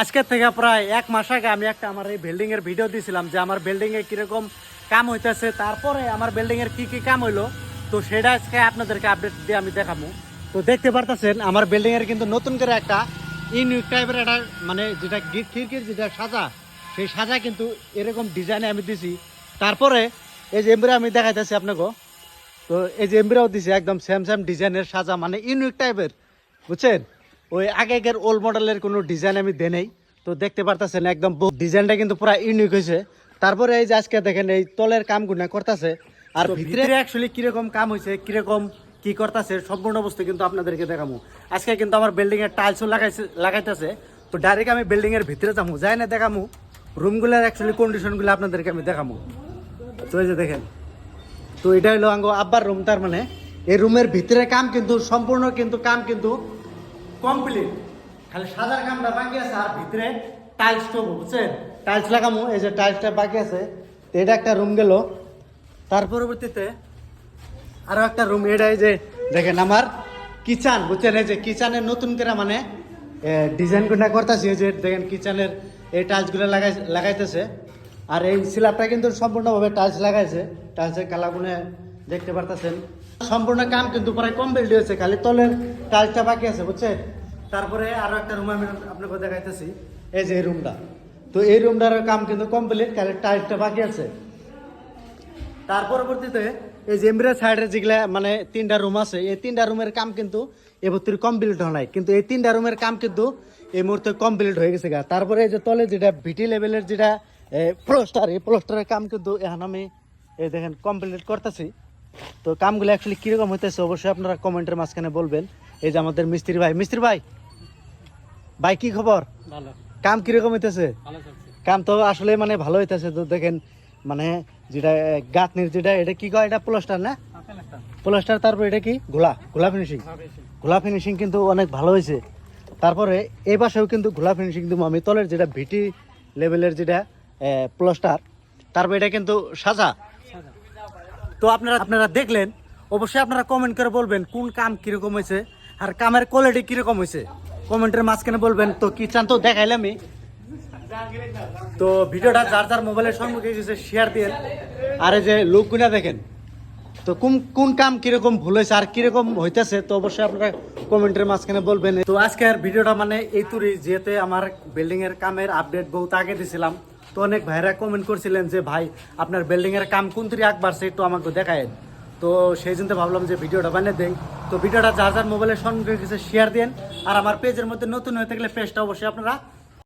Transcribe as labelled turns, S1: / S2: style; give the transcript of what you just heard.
S1: আজকে থেকে প্রায় 1 মাস আগে আমি একটা আমার এই বিল্ডিং এর ভিডিও দিয়েছিলাম যে আমার বিল্ডিং এ কিরকম কাম হইতেছে, তারপরে আমার বিল্ডিং এর কি কি কাম হইলো, তো সেটা আজকে আপনাদেরকে আপডেট দিয়ে আমি দেখাবো। তো দেখতে পারতেছেন আমার বিল্ডিং এর কিন্তু নতুন করে একটা ইউনিক টাইপের একটা মানে যেটা খিড়কির যেটা সাজা, সেই সাজা কিন্তু এরকম ডিজাইনে আমি দিছি। তারপরে এই যে এমব্রা আমি দেখাইতেছি আপনাকে, তো এই যে এমব্রাও দিছি একদম সেম সেম ডিজাইনের সাজা, মানে ইউনিক টাইপের, বুঝছেন? ওই আগেকার ওল্ড মডেলের কোনো ডিজাইন আমি দেই নাই। তো দেখতে পারতেছেন একদম ডিজাইনটা কিন্তু পুরো ইউনিক হয়েছে। তারপরে এই যে আজকে দেখেন এই তলের কামগুলো করতেছে, আর ভিতরে অ্যাকচুয়ালি কিরকম কাম হয়েছে, কিরকম কি করতেছে সম্পূর্ণ বস্তু কিন্তু আপনাদেরকে দেখাবো। আজকে কিন্তু আমার বিল্ডিং এর টাইলসও লাগাইতেছে। তো ডাইরেক্ট আমি বিল্ডিং এর ভিতরে যাবো, যাই না দেখাবো রুমগুলোর অ্যাকচুয়ালি কন্ডিশনগুলো আপনাদেরকে আমি দেখাবো। তো এই যে দেখেন, তো এটা হলো আঙ্গো আব্বার রুম। তার মানে এই রুমের ভিতরে কাম কিন্তু সম্পূর্ণ কিন্তু কাম কিন্তু কমপ্লিট, খালি সাজার কামটা বাকি আছে। আর ভিতরে টাইলস তো বুঝছেন, টাইলস লাগামো, এই যে টাইলসটা বাকি আছে। তো এটা একটা রুম গেল। তার পরবর্তীতে আরো একটা রুম, এটাই যে দেখেন আমার কিচেন, বুঝছেন? এই যে কিচেনের নতুন করে মানে ডিজাইন গুলা করতেছি। এই যে দেখেন কিচেনের এই টাইলসগুলো লাগাইতেছে। আর এই স্ল্যাবটা কিন্তু সম্পূর্ণভাবে টাইলস লাগাইছে, টাইলসের কালারগুলো দেখতে পারতেছেন। সম্পূর্ণ কাম কিন্তু প্রায় কমপ্লিট হয়েছে, খালি তলের টাইলসটা বাকি আছে, বুঝছেন? তারপরে আরো একটা রুম আমি আপনাকে দেখাইতেছি, এই যে এই রুমটা। তো এই রুমটার কাম কিন্তু কমপ্লিট, খালি টাইলসটা বাকি আছে। তার পরবর্তীতে এই যে এমব্রা সাইডের যেগুলা মানে 3টা রুম আছে, এই 3টা রুমের কাম কিন্তু এবছর কমপ্লিট হয় নাই, কিন্তু এই 3টা রুমের কাম কিন্তু এই মুহূর্তে কমপ্লিট হয়ে গেছে। তারপরে এই যে তলে যেটা ভিটি লেভেলের যেটা প্লাস্টার, এই প্লাস্টারের কাম কিন্তু এখন আমি এই দেখেন কমপ্লিট করতেছি। তো কামগুলো অ্যাকচুয়ালি কিরকম হইতেছে অবশ্যই আপনারা কমেন্টের মাঝখানে বলবেন। এই যে আমাদের মিস্ত্রি ভাই, মিস্ত্রি ভাই, ভাই কি খবর?
S2: ভালো,
S1: কাম কিরকম হইতেছে?
S2: ভালো চলছে।
S1: কাম তো আসলে মানে ভালো হইতেছে। তো দেখেন মানে যেটা গাঁথনির যেটা এটা কি কয়, এটা প্লাস্টার না? প্লাস্টার। তারপর এটা কি ঘোলা ফিনিশিং, ঘোলা ফিনিশিং কিন্তু অনেক ভালো হয়েছে। তারপরে এই পাশেও কিন্তু ঘোলা ফিনিশিং দিব আমি, তলের যেটা ভিটি লেভেলের যেটা প্লাস্টার। তারপর এটা কিন্তু সাজা। তো আপনারা দেখলেন, অবশ্যই আপনারা কমেন্ট করে বলবেন কোন কাম কিরকম হয়েছে আর কামের কোয়ালিটি কিরকম হয়েছে, কমেন্টের মাঝখানে বলবেন। তো কি চান তো দেখাইলামই। তো ভিডিওটা যার যার মোবাইলের সম্মুখে গেছে শেয়ার দিয়ে। আর এই যে লোকগুলা দেখেন, তো কোন কাম কিরকম ভুল হয়েছে আর কিরকম হইতেছে, তো অবশ্যই আপনারা কমেন্টের মাঝখানে বলবেন। তো আজকের ভিডিওটা মানে এই তুরি, যেতে আমার বিল্ডিং এর কামের আপডেট বহুত আগে দিছিলাম। তো অনেক ভাইরা কমেন্ট করছিলেন যে ভাই আপনার বিল্ডিং এর কাম কোন তুরি আগ বাড়ছে একটু আমাকে দেখায়। তো সেই জন্য ভাবলাম যে ভিডিওটা বানিয়ে দেই। তো ভিডিওটা যার যার মোবাইলের সম্মুখে গেছে শেয়ার দেন। আর আমার পেজের মধ্যে নতুন হয়ে থাকলে পেজটা অবশ্যই আপনারা